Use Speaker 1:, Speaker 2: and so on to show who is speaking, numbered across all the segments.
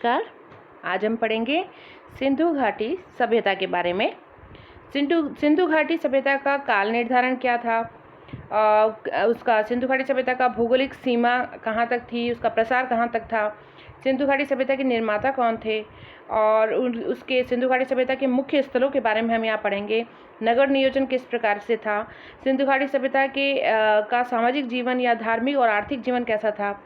Speaker 1: नमस्कार। आज हम पढ़ेंगे सिंधु घाटी सभ्यता के बारे में। सिंधु घाटी सभ्यता का काल निर्धारण क्या था, उसका सिंधु घाटी सभ्यता का भौगोलिक सीमा कहाँ तक थी, उसका प्रसार कहाँ तक था, सिंधु घाटी सभ्यता के निर्माता कौन थे और उसके सिंधु घाटी सभ्यता के मुख्य स्थलों के बारे में हम यहाँ पढ़ेंगे। नगर नियोजन किस प्रकार से था, सिंधु घाटी सभ्यता के का सामाजिक जीवन या धार्मिक और आर्थिक जीवन कैसा था,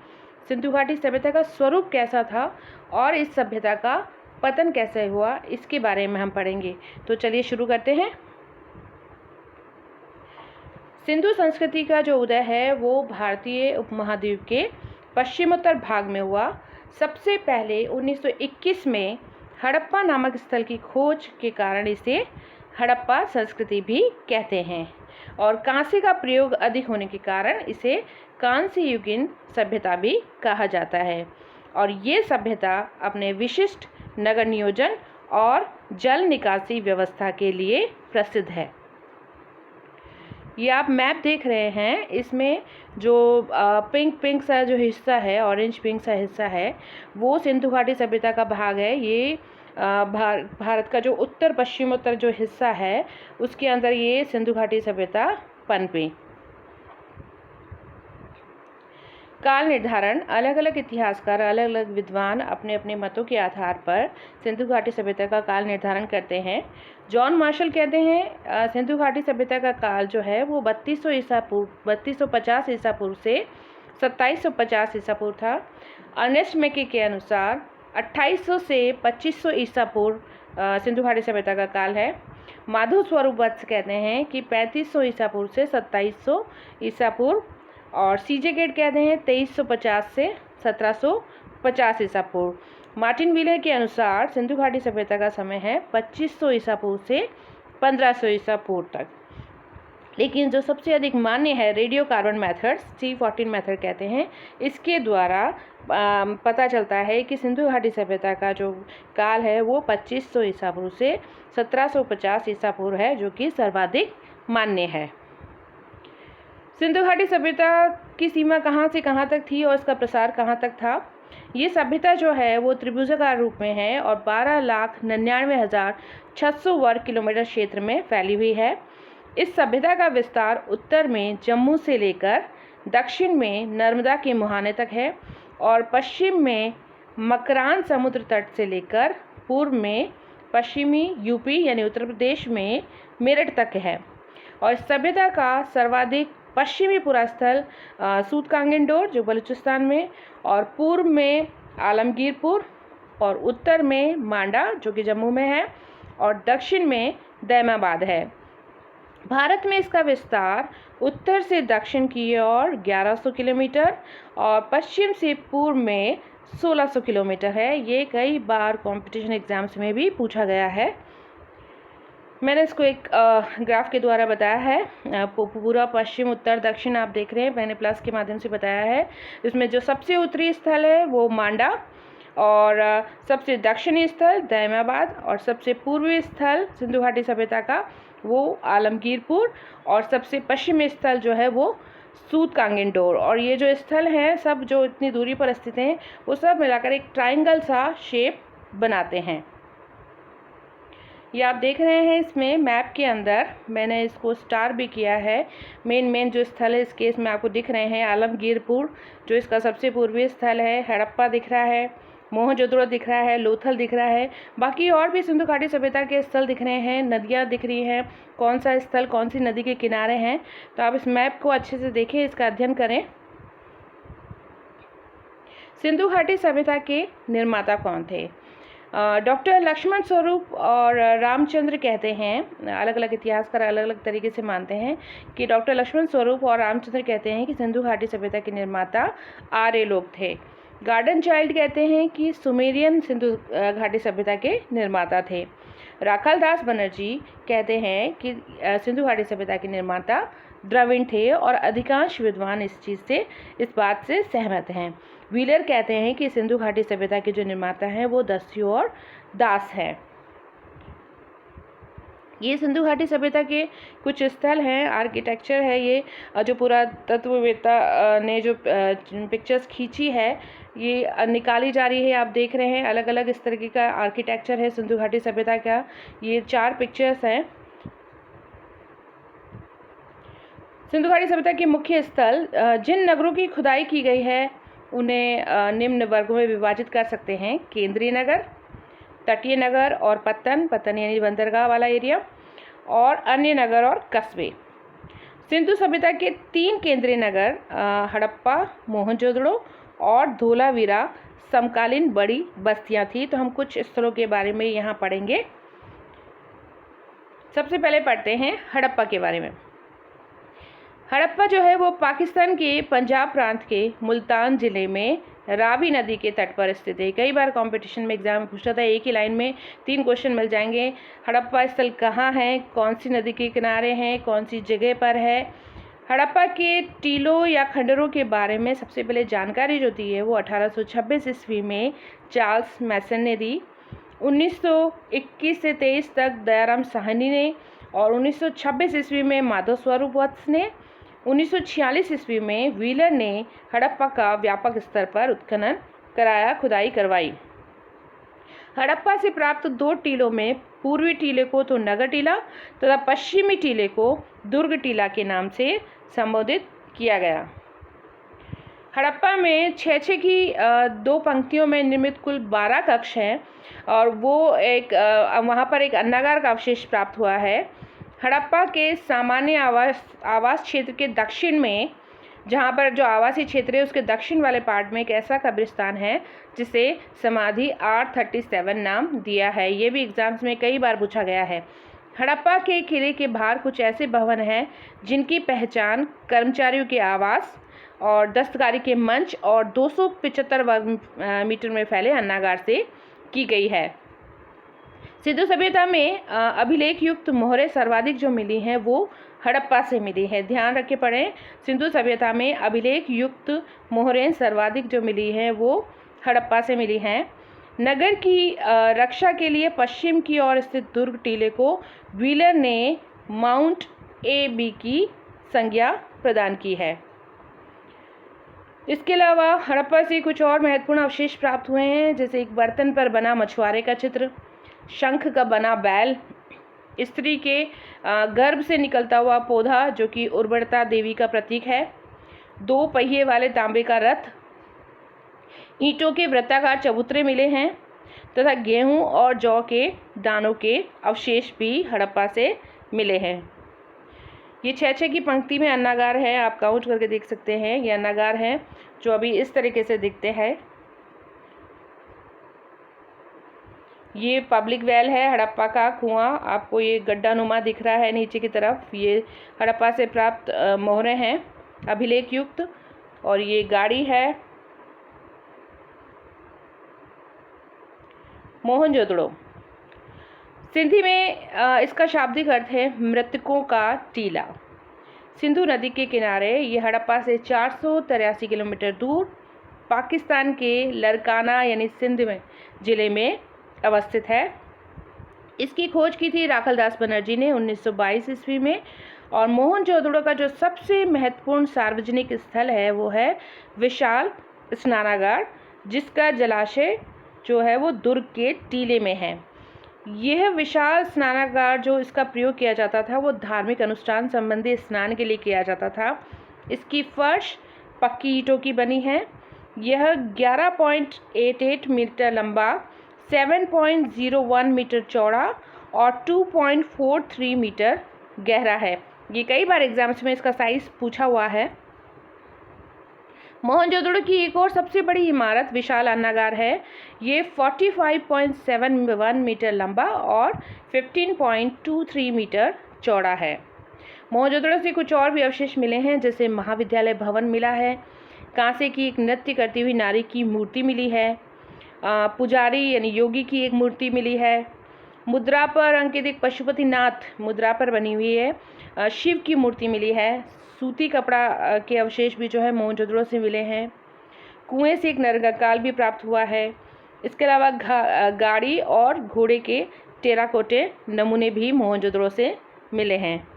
Speaker 1: सिंधु घाटी सभ्यता का स्वरूप कैसा था और इस सभ्यता का पतन कैसे हुआ, इसके बारे में हम पढ़ेंगे। तो चलिए शुरू करते हैं। सिंधु संस्कृति का जो उदय है वो भारतीय उपमहाद्वीप के पश्चिमोत्तर भाग में हुआ। सबसे पहले 1921 में हड़प्पा नामक स्थल की खोज के कारण इसे हड़प्पा संस्कृति भी कहते हैं और कांसे का प्रयोग अधिक होने के कारण इसे कांस्य युगीन सभ्यता भी कहा जाता है। और ये सभ्यता अपने विशिष्ट नगर नियोजन और जल निकासी व्यवस्था के लिए प्रसिद्ध है। ये आप मैप देख रहे हैं, इसमें जो पिंक सा जो हिस्सा है, ऑरेंज पिंक सा हिस्सा है, वो सिंधु घाटी सभ्यता का भाग है। ये भारत का जो उत्तर पश्चिमोत्तर जो हिस्सा है उसके अंदर ये सिंधु घाटी सभ्यता पनपी। काल निर्धारण, अलग अलग इतिहासकार, अलग अलग विद्वान अपने अपने मतों के आधार पर सिंधु घाटी सभ्यता का काल निर्धारण करते हैं। जॉन मार्शल कहते हैं सिंधु घाटी सभ्यता का काल जो है वो 3250 ईसा पूर्व से 2750 ईसा पूर्व था। अर्नेस्ट मैके के अनुसार 2800 से 2500 ईसा पूर्व सिंधु घाटी सभ्यता का काल है। माधव स्वरूप वत्स कहते हैं कि 3500 ईसा पूर्व से 2700 ईसा पूर्व, और सीजे गेट कहते हैं 2350 से 1750 ईसा पूर्व। मार्टिन व्हीलर के अनुसार सिंधु घाटी सभ्यता का समय है 2500 ईसा पूर्व से 1500 ईसा पूर्व तक। लेकिन जो सबसे अधिक मान्य है radio carbon method, C14 method कहते हैं, इसके द्वारा पता चलता है कि सिंधु घाटी सभ्यता का जो काल है वो 2500 ईसा पूर्व से 1750 ईसा पूर्व है, जो कि सर्वाधिक मान्य है। सिंधु घाटी सभ्यता की सीमा कहाँ से कहाँ तक थी और इसका प्रसार कहाँ तक था। ये सभ्यता जो है वो त्रिभुजाकार रूप में है और 12,99,600 वर्ग किलोमीटर क्षेत्र में फैली हुई है। इस सभ्यता का विस्तार उत्तर में जम्मू से लेकर दक्षिण में नर्मदा के मुहाने तक है और पश्चिम में मकरान समुद्र तट से लेकर पूर्व में पश्चिमी यूपी यानी उत्तर प्रदेश में मेरठ तक है। और इस सभ्यता का सर्वाधिक पश्चिमी पूरा स्थल सूतकांगेंडोर जो बलूचिस्तान में, और पूर्व में आलमगीरपुर, और उत्तर में मांडा जो कि जम्मू में है, और दक्षिण में दैमाबाद है। भारत में इसका विस्तार उत्तर से दक्षिण की ओर 1100 किलोमीटर और पश्चिम से पूर्व में 1600 किलोमीटर है। ये कई बार कंपटीशन एग्जाम्स में भी पूछा गया है। मैंने इसको एक ग्राफ के द्वारा बताया है। पूरा पश्चिम उत्तर दक्षिण आप देख रहे हैं, मैंने प्लस के माध्यम से बताया है। इसमें जो सबसे उत्तरी स्थल है वो मांडा, और सबसे दक्षिणी स्थल दैमाबाद, और सबसे पूर्वी स्थल सिंधु घाटी सभ्यता का वो आलमगीरपुर, और सबसे पश्चिमी स्थल जो है वो सूतकांगेंडोर। और ये जो स्थल हैं सब जो इतनी दूरी पर स्थित हैं वो सब मिलाकर एक ट्राइंगल सा शेप बनाते हैं। ये आप देख रहे हैं इसमें मैप के अंदर मैंने इसको स्टार भी किया है। मेन जो स्थल है इस केस में आपको दिख रहे हैं आलमगीरपुर जो इसका सबसे पूर्वी स्थल है, हड़प्पा दिख रहा है, मोहनजोदड़ो दिख रहा है, लोथल दिख रहा है। बाकी और भी सिंधु घाटी सभ्यता के स्थल दिख रहे हैं, नदियाँ दिख रही हैं, कौन सा स्थल कौन सी नदी के किनारे हैं। तो आप इस मैप को अच्छे से देखें, इसका अध्ययन करें। सिंधु घाटी सभ्यता के निर्माता कौन थे? डॉक्टर लक्ष्मण स्वरूप और रामचंद्र कहते हैं, अलग अलग इतिहासकार अलग अलग तरीके से मानते हैं कि डॉक्टर लक्ष्मण स्वरूप और रामचंद्र कहते हैं कि सिंधु घाटी सभ्यता के निर्माता आर्य लोग थे। गार्डन चाइल्ड कहते हैं कि सुमेरियन सिंधु घाटी सभ्यता के निर्माता थे। राखाल दास बनर्जी कहते हैं कि सिंधु घाटी सभ्यता के निर्माता द्रविड़ थे, और अधिकांश विद्वान इस बात से सहमत हैं। व्हीलर कहते हैं कि सिंधु घाटी सभ्यता के जो निर्माता हैं वो दस्यु और दास हैं। ये सिंधु घाटी सभ्यता के कुछ स्थल हैं, आर्किटेक्चर है ये। जो पुरातत्ववेत्ता ने जो पिक्चर्स खींची है ये निकाली जा रही है। आप देख रहे हैं अलग अलग इस तरीके का आर्किटेक्चर है सिंधु घाटी सभ्यता का। ये 4 पिक्चर्स हैं। सिंधु घाटी सभ्यता के मुख्य स्थल, जिन नगरों की खुदाई की गई है उन्हें निम्न वर्गों में विभाजित कर सकते हैं। केंद्रीय नगर, तटीय नगर और पत्तन यानी बंदरगाह वाला एरिया, और अन्य नगर और कस्बे। सिंधु सभ्यता के 3 केंद्रीय नगर हड़प्पा, मोहनजोदड़ो और धोलावीरा समकालीन बड़ी बस्तियां थी। तो हम कुछ स्थलों के बारे में यहाँ पढ़ेंगे। सबसे पहले पढ़ते हैं हड़प्पा के बारे में। हड़प्पा जो है वो पाकिस्तान के पंजाब प्रांत के मुल्तान ज़िले में रावी नदी के तट पर स्थित है। कई बार कंपटीशन में एग्जाम में पूछा था, एक ही लाइन में 3 क्वेश्चन मिल जाएंगे। हड़प्पा स्थल कहाँ है, कौन सी नदी के किनारे हैं, कौन सी जगह पर है। हड़प्पा के टीलों या खंडरों के बारे में सबसे पहले जानकारी जो दी है वो 1826 ईस्वी में चार्ल्स मैसन ने दी। 1921 से 23 तक दयाराम साहनी ने, और 1926 ईस्वी में माधव स्वरूप वत्स ने, 1946 ईस्वी में व्हीलर ने हड़प्पा का व्यापक स्तर पर उत्खनन कराया, खुदाई करवाई। हड़प्पा से प्राप्त 2 टीलों में पूर्वी टीले को तो नगर टीला तथा पश्चिमी टीले को दुर्ग टीला के नाम से संबोधित किया गया। हड़प्पा में 6 की 2 पंक्तियों में निर्मित कुल 12 कक्ष हैं, और वो वहाँ पर एक अन्नागार का अवशेष प्राप्त हुआ है। हड़प्पा के सामान्य आवास क्षेत्र के दक्षिण में, जहाँ पर जो आवासीय क्षेत्र है उसके दक्षिण वाले पार्ट में एक ऐसा कब्रिस्तान है जिसे समाधि R37 नाम दिया है। ये भी एग्जाम्स में कई बार पूछा गया है। हड़प्पा के किले के बाहर कुछ ऐसे भवन हैं जिनकी पहचान कर्मचारियों के आवास और दस्तकारी के मंच और 275 वर्ग मीटर में फैले अन्नागार से की गई है। सिंधु सभ्यता में अभिलेख युक्त मोहरें सर्वाधिक जो मिली हैं वो हड़प्पा से मिली है। ध्यान रख के पढ़ें, सिंधु सभ्यता में अभिलेख युक्त मोहरें सर्वाधिक जो मिली हैं वो हड़प्पा से मिली हैं। नगर की रक्षा के लिए पश्चिम की ओर स्थित दुर्ग टीले को व्हीलर ने माउंट AB की संज्ञा प्रदान की है। इसके अलावा हड़प्पा से कुछ और महत्वपूर्ण अवशेष प्राप्त हुए हैं, जैसे एक बर्तन पर बना मछुआरे का चित्र, शंख का बना बैल, स्त्री के गर्भ से निकलता हुआ पौधा जो कि उर्वरता देवी का प्रतीक है, 2 पहिए वाले तांबे का रथ, ईंटों के वृत्ताकार चबूतरे मिले हैं तथा गेहूं और जौ के दानों के अवशेष भी हड़प्पा से मिले हैं। ये 6 की पंक्ति में अन्नागार है, आप काउंट करके देख सकते हैं। ये अन्नागार हैं जो अभी इस तरीके से दिखते हैं। ये पब्लिक वेल है, हड़प्पा का कुआं, आपको ये गड्ढा नुमा दिख रहा है नीचे की तरफ। ये हड़प्पा से प्राप्त मोहरें हैं अभिलेख युक्त। और ये गाड़ी है मोहनजोदड़ो। सिंधी में इसका शाब्दिक अर्थ है मृतकों का टीला। सिंधु नदी के किनारे ये हड़प्पा से 483 किलोमीटर दूर पाकिस्तान के लरकाना यानी सिंध में ज़िले में अवस्थित है। इसकी खोज की थी राखलदास बनर्जी ने 1922 ईस्वी में। और मोहनजोदड़ो का जो सबसे महत्वपूर्ण सार्वजनिक स्थल है वो है विशाल स्नानागार, जिसका जलाशय जो है वो दुर्ग के टीले में है। यह विशाल स्नानागार जो इसका प्रयोग किया जाता था वो धार्मिक अनुष्ठान संबंधी स्नान के लिए किया जाता था। इसकी फर्श पक्की ईंटों की बनी है। यह 11.88 मीटर लंबा, 7.01 मीटर चौड़ा और 2.43 मीटर गहरा है। ये कई बार एग्जाम्स में इसका साइज पूछा हुआ है। मोहनजोदड़ो की एक और सबसे बड़ी इमारत विशाल अन्नागार है। ये 45.71 मीटर लंबा और 15.23 मीटर चौड़ा है। मोहनजोदड़ो से कुछ और भी अवशेष मिले हैं, जैसे महाविद्यालय भवन मिला है, कांसे की एक नृत्य करती हुई नारी की मूर्ति मिली है, पुजारी यानी योगी की एक मूर्ति मिली है, मुद्रा पर अंकित एक पशुपतिनाथ मुद्रा पर बनी हुई है, शिव की मूर्ति मिली है, सूती कपड़ा के अवशेष भी जो है मोहनजोदड़ो से मिले हैं, कुएं से एक नरकाल भी प्राप्त हुआ है। इसके अलावा गाड़ी और घोड़े के टेराकोटे नमूने भी मोहनजोदड़ो से मिले हैं।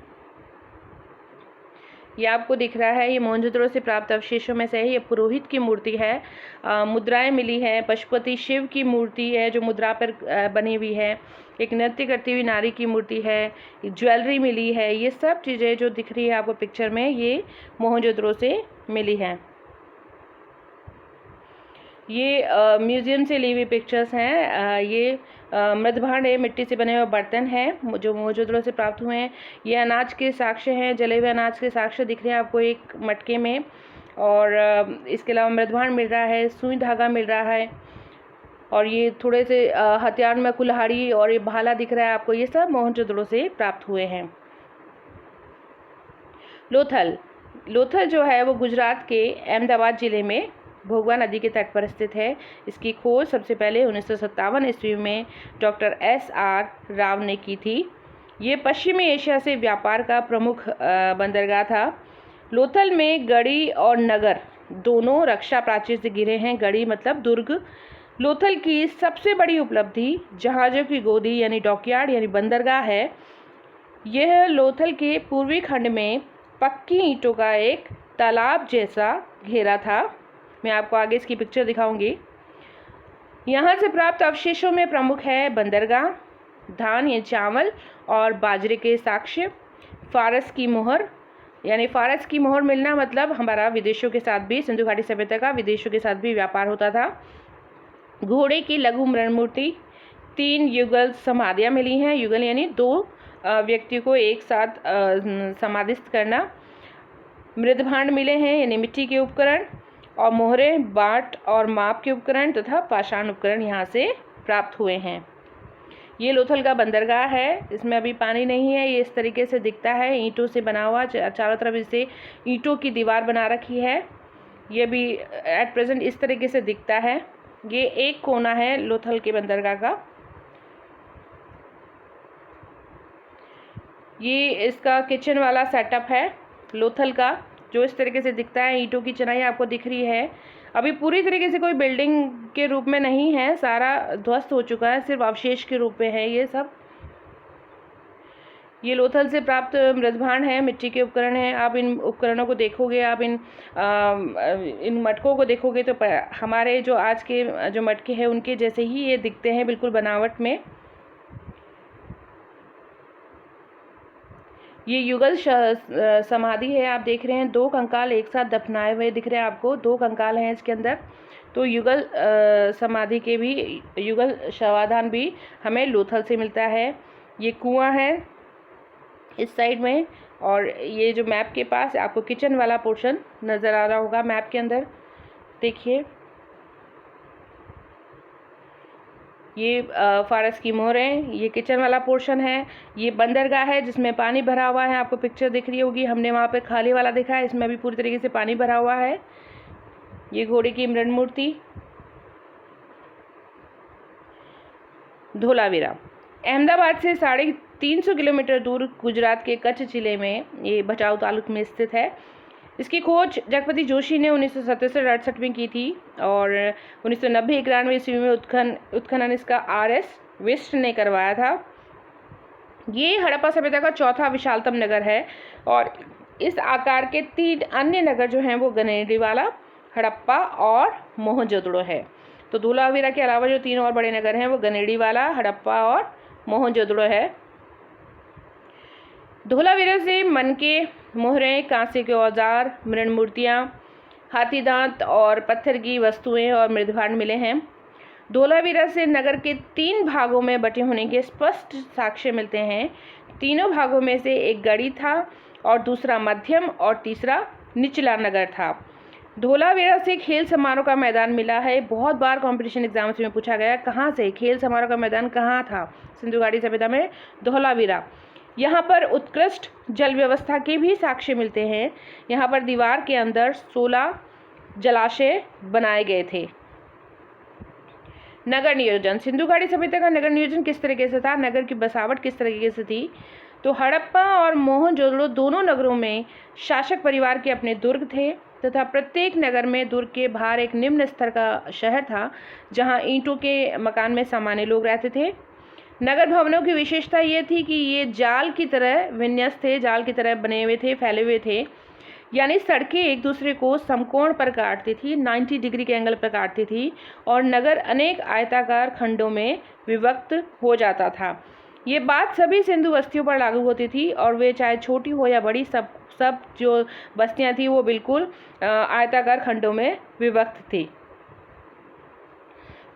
Speaker 1: ये आपको दिख रहा है, ये मोहनजोदड़ो से प्राप्त अवशेषों में से है। ये पुरोहित की मूर्ति है, मुद्राएं मिली है, पशुपति शिव की मूर्ति है जो मुद्रा पर बनी हुई है, एक नृत्य करती हुई नारी की मूर्ति है, ज्वेलरी मिली है। ये सब चीज़ें जो दिख रही है आपको पिक्चर में, ये मोहनजोदड़ो से मिली हैं। ये म्यूज़ियम से ली हुई पिक्चर्स हैं। ये मृदभांड मिट्टी से बने हुए बर्तन हैं जो मोहनजोदड़ो से प्राप्त हुए हैं। ये अनाज के साक्ष्य हैं, जले हुए अनाज के साक्ष्य दिख रहे हैं आपको एक मटके में। और इसके अलावा मृदभांड मिल रहा है, सुई धागा मिल रहा है, और ये थोड़े से हथियार में कुल्हाड़ी और ये भाला दिख रहा है आपको। ये सब मोहनजोदड़ो से प्राप्त हुए हैं। लोथल जो है वो गुजरात के अहमदाबाद ज़िले में भोगवा नदी के तट पर स्थित है। इसकी खोज सबसे पहले 1957 ईस्वी में डॉक्टर S.R. राव ने की थी। ये पश्चिमी एशिया से व्यापार का प्रमुख बंदरगाह था। लोथल में गढ़ी और नगर दोनों रक्षा प्राचीर से घिरे हैं। गढ़ी मतलब दुर्ग। लोथल की सबसे बड़ी उपलब्धि जहाज़ों की गोदी यानी डॉकयार्ड यानी बंदरगाह है। यह लोथल के पूर्वी खंड में पक्की ईंटों का एक तालाब जैसा घेरा था। मैं आपको आगे इसकी पिक्चर दिखाऊंगी। यहाँ से प्राप्त अवशेषों में प्रमुख है बंदरगाह, धान या चावल और बाजरे के साक्ष्य, फारस की मोहर, यानी फारस की मोहर मिलना मतलब हमारा विदेशों के साथ भी, सिंधु घाटी सभ्यता का विदेशों के साथ भी व्यापार होता था। घोड़े की लघु मृण मूर्ति, 3 युगल समाधियाँ मिली हैं। युगल यानी 2 व्यक्तियों को एक साथ समाधिस्थ करना। मृदभांड मिले हैं यानी मिट्टी के उपकरण, और मोहरें, बाट और माप के उपकरण तथा पाषाण उपकरण यहाँ से प्राप्त हुए हैं। ये लोथल का बंदरगाह है। इसमें अभी पानी नहीं है। ये इस तरीके से दिखता है, ईंटों से बना हुआ, चारों तरफ इसे ईंटों की दीवार बना रखी है। ये भी एट प्रेजेंट इस तरीके से दिखता है। ये एक कोना है लोथल के बंदरगाह का। ये इसका किचन वाला सेटअप है लोथल का, जो इस तरीके से दिखता है। ईंटों की चिनाई आपको दिख रही है। अभी पूरी तरीके से कोई बिल्डिंग के रूप में नहीं है, सारा ध्वस्त हो चुका है, सिर्फ अवशेष के रूप में है ये सब। ये लोथल से प्राप्त मृदभांड है, मिट्टी के उपकरण हैं। आप इन उपकरणों को देखोगे, आप इन मटकों को देखोगे तो हमारे जो आज के जो मटके हैं उनके जैसे ही ये दिखते हैं, बिल्कुल बनावट में। ये युगल समाधि है, आप देख रहे हैं 2 कंकाल एक साथ दफनाए हुए दिख रहे हैं आपको। 2 कंकाल हैं इसके अंदर। तो युगल समाधि के भी, युगल शवाधान भी हमें लोथल से मिलता है। ये कुआं है इस साइड में, और ये जो मैप के पास आपको किचन वाला पोर्शन नज़र आ रहा होगा मैप के अंदर, देखिए ये फारस की मोहरें, ये किचन वाला पोर्शन है। ये बंदरगाह है जिसमें पानी भरा हुआ है, आपको पिक्चर दिख रही होगी। हमने वहाँ पे खाली वाला देखा है, इसमें भी पूरी तरीके से पानी भरा हुआ है। ये घोड़े की मृण मूर्ति। धोलावीरा अहमदाबाद से 350 किलोमीटर दूर गुजरात के कच्छ जिले में ये भचाऊ तालुक में स्थित है। इसकी खोज जगपति जोशी ने 1967-68 में की थी, और 1990-91 ईस्वी में उत्खनन इसका R.S. विस्ट ने करवाया था। ये हड़प्पा सभ्यता का चौथा विशालतम नगर है, और इस आकार के 3 अन्य नगर जो हैं वो गनेडीवाला, हड़प्पा और मोहनजोदड़ो है। तो धोलावीरा के अलावा जो 3 और बड़े नगर हैं वो गनेडीवाला, हड़प्पा और मोहनजोदड़ो है। धोलावीरा से मनके, मोहरें, कांसे के औजार, मृण मूर्तियाँ, हाथी दांत और पत्थर की वस्तुएं और मृदभांड मिले हैं। धोलावीरा से नगर के 3 भागों में बटे होने के स्पष्ट साक्ष्य मिलते हैं। तीनों भागों में से एक गढ़ी था, और दूसरा मध्यम और तीसरा निचला नगर था। धोलावीरा से खेल समारोह का मैदान मिला है। बहुत बार कंपटीशन एग्जाम्स में पूछा गया कहाँ से खेल समारोह का मैदान कहाँ था सिंधु घाटी सभ्यता में, धोलावीरा। यहाँ पर उत्कृष्ट जल व्यवस्था के भी साक्ष्य मिलते हैं। यहाँ पर दीवार के अंदर 16 जलाशय बनाए गए थे। नगर नियोजन, सिंधु घाटी सभ्यता का नगर नियोजन किस तरीके से था, नगर की बसावट किस तरीके से थी। तो हड़प्पा और मोहनजोदड़ो दोनों नगरों में शासक परिवार के अपने दुर्ग थे, तथा प्रत्येक नगर में दुर्ग के बाहर एक निम्न स्तर का शहर था, जहाँ ईंटों के मकान में सामान्य लोग रहते थे। नगर भवनों की विशेषता ये थी कि ये जाल की तरह विन्यस्त थे, जाल की तरह बने हुए थे, फैले हुए थे, यानी सड़कें एक दूसरे को समकोण पर काटती थी, 90 डिग्री के एंगल पर काटती थी, और नगर अनेक आयताकार खंडों में विभक्त हो जाता था। ये बात सभी सिंधु बस्तियों पर लागू होती थी, और वे चाहे छोटी हो या बड़ी, सब जो बस्तियां थी वो बिल्कुल आयताकार खंडों में विभक्त थी।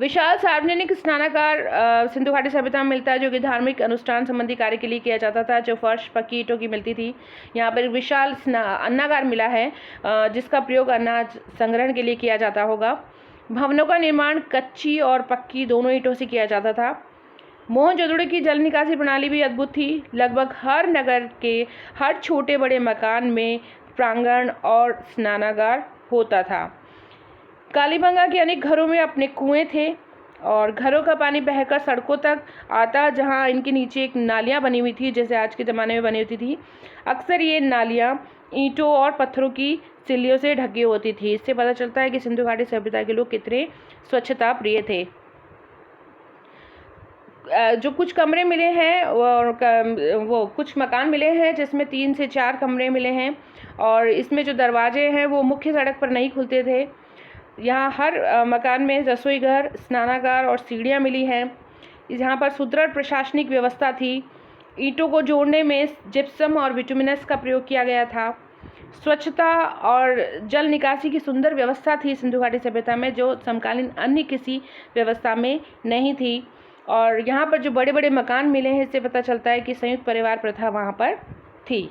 Speaker 1: विशाल सार्वजनिक स्नानागार सिंधु घाटी सभ्यता में मिलता है, जो कि धार्मिक अनुष्ठान संबंधी कार्य के लिए किया जाता था, जो फर्श पक्की ईंटों की मिलती थी। यहाँ पर विशाल अन्नागार मिला है, जिसका प्रयोग अनाज संग्रहण के लिए किया जाता होगा। भवनों का निर्माण कच्ची और पक्की दोनों ईंटों से किया जाता था। मोहनजोदड़ो की जल निकासी प्रणाली भी अद्भुत थी। लगभग हर नगर के हर छोटे बड़े मकान में प्रांगण और स्नानागार होता था। कालीबंगा के अनेक घरों में अपने कुएं थे, और घरों का पानी बहकर सड़कों तक आता, जहां इनके नीचे एक नालियां बनी हुई थी, जैसे आज के ज़माने में बनी होती थी। अक्सर ये नालियां ईंटों और पत्थरों की सिल्लियों से ढकी होती थी। इससे पता चलता है कि सिंधु घाटी सभ्यता के लोग कितने स्वच्छता प्रिय थे। जो कुछ कमरे मिले हैं और वो कुछ मकान मिले हैं जिसमें 3 से 4 कमरे मिले हैं, और इसमें जो दरवाजे हैं वो मुख्य सड़क पर नहीं खुलते थे। यहाँ हर मकान में रसोई घर, स्नानागार और सीढ़ियाँ मिली हैं। यहाँ पर सुदृढ़ प्रशासनिक व्यवस्था थी। ईंटों को जोड़ने में जिप्सम और बिटुमिनस का प्रयोग किया गया था। स्वच्छता और जल निकासी की सुंदर व्यवस्था थी सिंधु घाटी सभ्यता में, जो समकालीन अन्य किसी व्यवस्था में नहीं थी। और यहाँ पर जो बड़े बड़े मकान मिले हैं, इससे पता चलता है कि संयुक्त परिवार प्रथा वहाँ पर थी।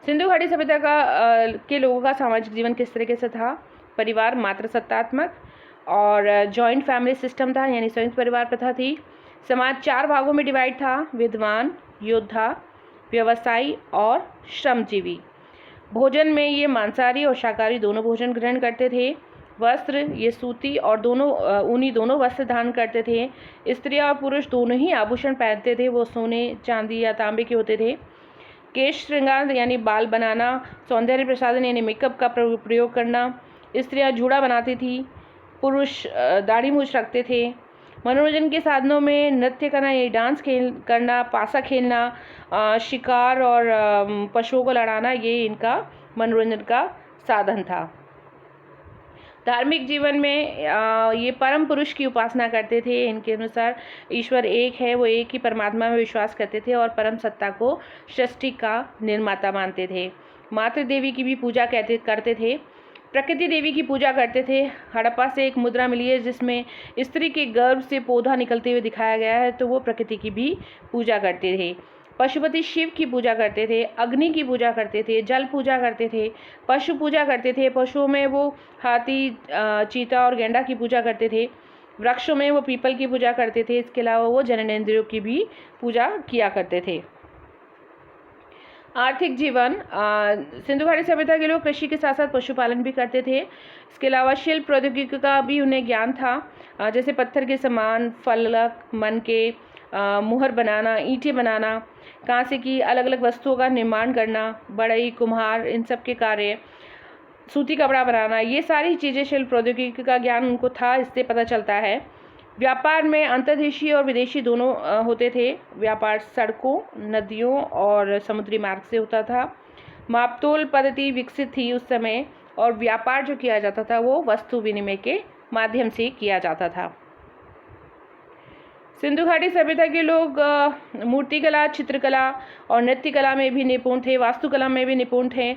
Speaker 1: सिंधु घाटी सभ्यता के लोगों का सामाजिक जीवन किस तरीके से था? परिवार मातृसत्तात्मक और जॉइंट फैमिली सिस्टम था, यानी संयुक्त परिवार प्रथा थी। समाज 4 भागों में डिवाइड था: विद्वान, योद्धा, व्यवसायी और श्रमजीवी। भोजन में ये मांसाहारी और शाकाहारी दोनों भोजन ग्रहण करते थे। वस्त्र, ये सूती और ऊनी दोनों वस्त्र धारण करते थे। स्त्रियां और पुरुष दोनों ही आभूषण पहनते थे, वो सोने, चांदी या तांबे के होते थे। केश श्रृंगार यानी बाल बनाना, सौंदर्य प्रसाधन यानी मेकअप का प्रयोग करना। स्त्रियां जूड़ा बनाती थी, पुरुष दाढ़ी मूछ रखते थे। मनोरंजन के साधनों में नृत्य करना यानी डांस करना, पासा खेलना, शिकार और पशुओं को लड़ाना, ये इनका मनोरंजन का साधन था। धार्मिक जीवन में ये परम पुरुष की उपासना करते थे। इनके अनुसार ईश्वर एक है, वो एक ही परमात्मा में विश्वास करते थे और परम सत्ता को सृष्टि का निर्माता मानते थे। मातृ देवी की भी पूजा करते थे। प्रकृति देवी की पूजा करते थे। हड़प्पा से एक मुद्रा मिली है जिसमें स्त्री के गर्भ से पौधा निकलते हुए दिखाया गया है, तो वो प्रकृति की भी पूजा करते थे। पशुपति शिव की पूजा करते थे, अग्नि की पूजा करते थे, जल पूजा करते थे, पशु पूजा करते थे। पशुओं में वो हाथी, चीता और गैंडा की पूजा करते थे। वृक्षों में वो पीपल की पूजा करते थे। इसके अलावा वो जननेंद्रियों की भी पूजा किया करते थे। आर्थिक जीवन, सिंधु घाटी सभ्यता के लोग कृषि के साथ साथ पशुपालन भी करते थे। इसके अलावा शिल्प प्रौद्योगिकी का भी उन्हें ज्ञान था, जैसे पत्थर के सामान, फलक, मनके, मुहर बनाना, ईंटें बनाना, कांसे की अलग अलग वस्तुओं का निर्माण करना, बढ़ई, कुम्हार, इन सब के कार्य, सूती कपड़ा बनाना, ये सारी चीज़ें शिल्प प्रौद्योगिकी का ज्ञान उनको था। इससे पता चलता है। व्यापार में अंतर्देशीय और विदेशी दोनों होते थे। व्यापार सड़कों, नदियों और समुद्री मार्ग से होता था। मापतोल पद्धति विकसित थी उस समय, और व्यापार जो किया जाता था वो वस्तु विनिमय के माध्यम से किया जाता था। सिंधु घाटी सभ्यता के लोग मूर्तिकला, चित्रकला और नृत्य कला में भी निपुण थे, वास्तुकला में भी निपुण थे।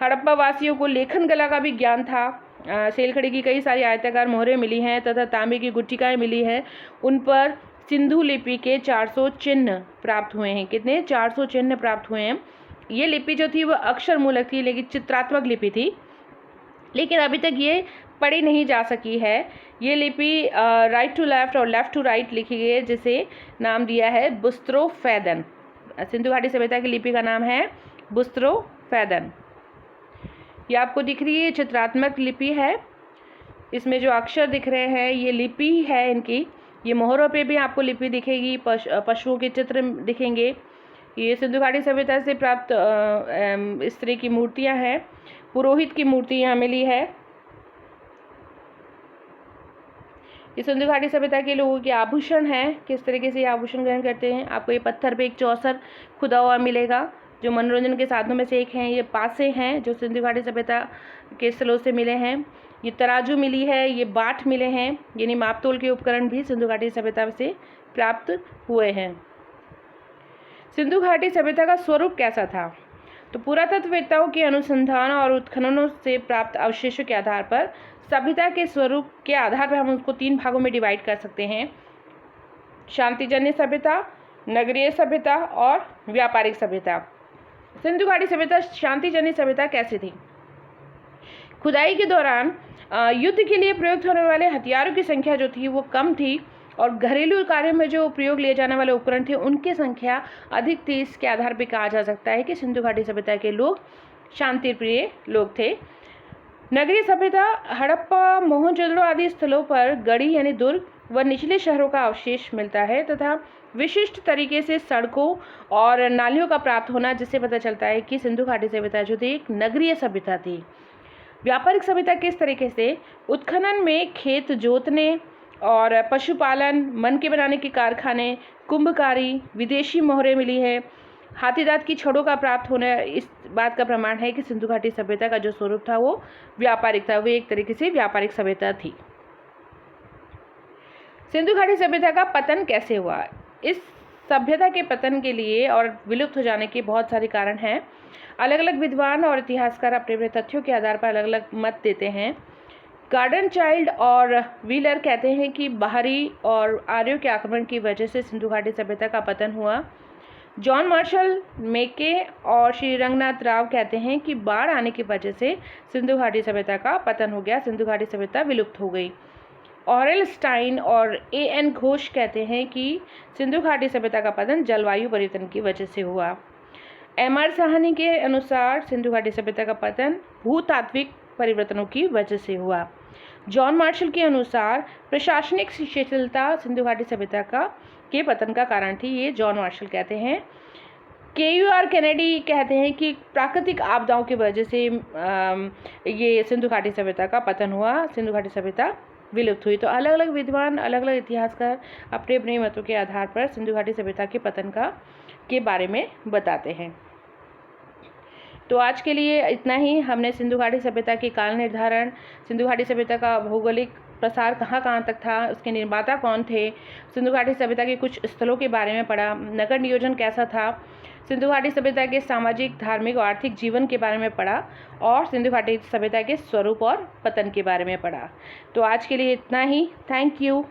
Speaker 1: हड़प्पा वासियों को लेखन कला का भी ज्ञान था। सेलखड़ी की कई सारी आयताकार मोहरें मिली हैं तथा तांबे की गुट्टिकाएँ मिली हैं। उन पर सिंधु लिपि के 400 चिन्ह प्राप्त हुए हैं। कितने? 400 चिन्ह प्राप्त हुए हैं। ये लिपि जो थी वो अक्षर मूलक थी, लेकिन चित्रात्मक लिपि थी, लेकिन अभी तक ये पढ़ी नहीं जा सकी है। ये लिपि राइट टू लेफ्ट और लेफ्ट टू राइट लिखी गई है, जिसे नाम दिया है बुस्त्रोफैदन। सिंधु घाटी सभ्यता की लिपि का नाम है बुस्त्रोफैदन। ये आपको दिख रही है, चित्रात्मक लिपि है। इसमें जो अक्षर दिख रहे हैं ये लिपि है इनकी। ये मोहरों पे भी आपको लिपि दिखेगी, पशुओं के चित्र दिखेंगे। ये सिंधु घाटी सभ्यता से प्राप्त इस तरह की मूर्तियाँ हैं। पुरोहित की मूर्ति यहाँ मिली है। ये सिंधु घाटी सभ्यता के लोगों के आभूषण हैं, किस तरीके से ये आभूषण ग्रहण करते हैं। आपको ये पत्थर पे एक चौसर खुदा हुआ मिलेगा, जो मनोरंजन के साधनों में से एक हैं। ये पासे हैं जो सिंधु घाटी सभ्यता के स्थलों से मिले हैं। ये तराजू मिली है, ये बाट मिले हैं, यानी मापतोल के उपकरण भी सिंधु घाटी सभ्यता से प्राप्त हुए हैं। सिंधु घाटी सभ्यता का स्वरूप कैसा था? तो पुरातत्ववेत्ताओं के अनुसंधान और उत्खननों से प्राप्त अवशेषों के आधार पर सभ्यता के स्वरूप के आधार पर हम उसको 3 भागों में डिवाइड कर सकते हैं: शांतिजन्य सभ्यता, नगरीय सभ्यता और व्यापारिक सभ्यता। सिंधु घाटी सभ्यता शांतिजन्य सभ्यता कैसे थी? खुदाई के दौरान युद्ध के लिए प्रयुक्त होने वाले हथियारों की संख्या जो थी वो कम थी, और घरेलू कार्यों में जो उपयोग लिए जाने वाले उपकरण थे उनकी संख्या अधिक थी। इसके आधार पर कहा जा सकता है कि सिंधु घाटी सभ्यता के लोग शांति प्रिय लोग थे। नगरीय सभ्यता, हड़प्पा, मोहनजोदड़ो आदि स्थलों पर गढ़ी यानी दुर्ग व निचले शहरों का अवशेष मिलता है तथा विशिष्ट तरीके से सड़कों और नालियों का प्राप्त होना, जिससे पता चलता है कि सिंधु घाटी सभ्यता जो थी एक नगरीय सभ्यता थी। व्यापारिक सभ्यता किस तरीके से? उत्खनन में खेत जोतने और पशुपालन, मन के बनाने के कारखाने, कुंभकारी, विदेशी मोहरें मिली है। हाथी दांत की छड़ों का प्राप्त होना इस बात का प्रमाण है कि सिंधु घाटी सभ्यता का जो स्वरूप था वो व्यापारिक था, वो एक तरीके से व्यापारिक सभ्यता थी। सिंधु घाटी सभ्यता का पतन कैसे हुआ? इस सभ्यता के पतन के लिए और विलुप्त हो जाने के बहुत सारे कारण हैं। अलग अलग विद्वान और इतिहासकार अपने अपने तथ्यों के आधार पर अलग अलग मत देते हैं। गार्डन चाइल्ड और व्हीलर कहते हैं कि बाहरी और आर्यों के आक्रमण की वजह से सिंधु घाटी सभ्यता का पतन हुआ। जॉन मार्शल मेके और श्री रंगनाथ राव कहते हैं कि बाढ़ आने की वजह से सिंधु घाटी सभ्यता का पतन हो गया, सिंधु घाटी सभ्यता विलुप्त हो गई। ऑरेल स्टाइन और A.N. घोष कहते हैं कि सिंधु घाटी सभ्यता का पतन जलवायु परिवर्तन की वजह से हुआ। M.R. साहनी के अनुसार सिंधु घाटी सभ्यता का पतन भूतात्विक परिवर्तनों की वजह से हुआ। जॉन मार्शल के अनुसार प्रशासनिक शिथिलता सिंधु घाटी सभ्यता के पतन का कारण थी, ये जॉन मार्शल कहते हैं। KUR कैनेडी कहते हैं कि प्राकृतिक आपदाओं की वजह से ये सिंधु घाटी सभ्यता का पतन हुआ, सिंधु घाटी सभ्यता विलुप्त हुई। तो अलग अलग विद्वान, अलग अलग इतिहासकार अपने अपने मतों के आधार पर सिंधु घाटी सभ्यता के पतन के बारे में बताते हैं। तो आज के लिए इतना ही। हमने सिंधु घाटी सभ्यता के काल निर्धारण, सिंधु घाटी सभ्यता का भौगोलिक प्रसार कहाँ कहाँ तक था, उसके निर्माता कौन थे, सिंधु घाटी सभ्यता के कुछ स्थलों के बारे में पढ़ा, नगर नियोजन कैसा था, सिंधु घाटी सभ्यता के सामाजिक, धार्मिक और आर्थिक जीवन के बारे में पढ़ा, और सिंधु घाटी सभ्यता के स्वरूप और पतन के बारे में पढ़ा। तो आज के लिए इतना ही। Thank you.